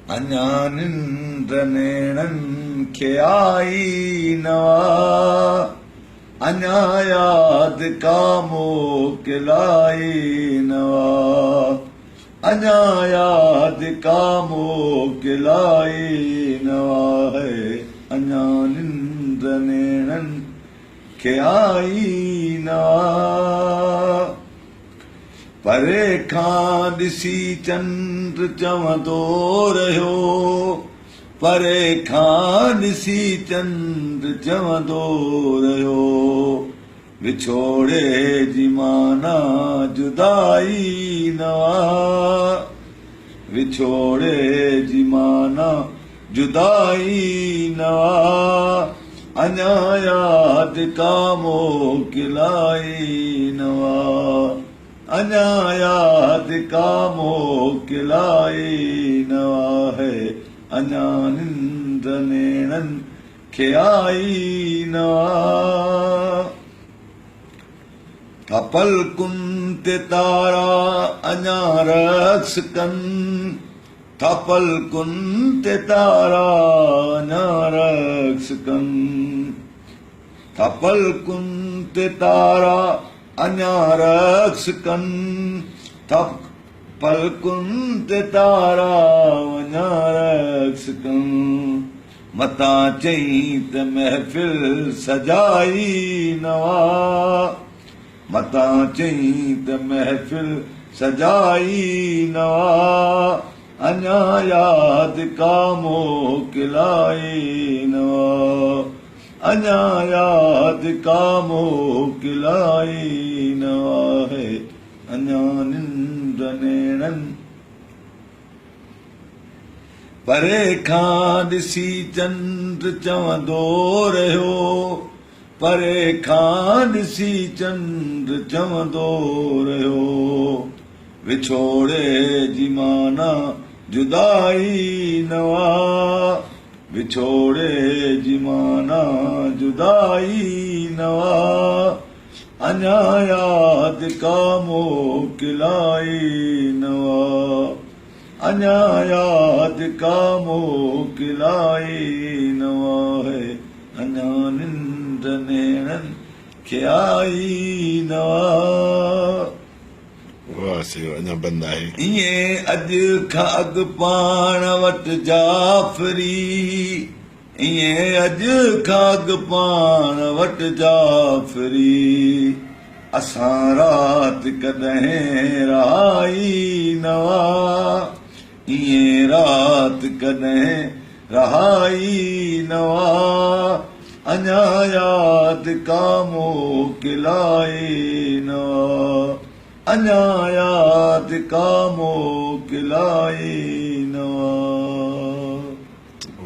अञा निंड नेणनि खे आई नवा, अञा याद का मोकिलाई नवा, अञा याद का मोकिलाई नवा है, अञा निंड नेणनि खे आई नवा। परे खां ॾिसी चंड चवंदो रहियो, परे खां ॾिसी चंड चवंदो रहियो, विछोड़े जी माना जुदाई नवा, विछोड़े जी माना जुदाई नवा, अञा याद का मोकिलाई नवा, अञा याद का मोकिलाई नवा है, अञा निंड नेणनि खे आई नवा। था पलकुनि ते तारा अञा रक्स कनि, था पलकुनि ते तारा अञा रक्स कनि, था पलकुनि ते तारा अञा रक्स कनि, था पलकुनि ते तारा अञा रक्स कनि, मतां चई त महफ़िल सजाई नवा, मतां चई त महफ़िल सजाई नवा, अञा याद का मोकिलाई नवा, अञा याद का मोकिलाई नवा है, अञा निंड नेणनि परे खां ॾिसी चंड चवंदो रहियो, परे खां ॾिसी चंड चवंदो रहियो, विछोड़े जी माना जुदाई नवा, विछोड़े जी माना जुदाई नवा, अञा याद का मोकिलाई नवा, अञा याद का मोकिलाई नवा है, अञा निंड नेणनि खे आई नवा। वाह सेवा अञा बंद आहे। इएं अॼु खां अॻु पाण वटि जाफ़री, इएं अॼु खां अॻु पाण वटि जाफ़री, असां राति कॾहिं रहाई नवा, इएं राति कॾहिं रहाई नवा, अञा याद का मोकिलाई नवा, अञा याद का मोकिलाई नवा।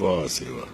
वाह सेवा।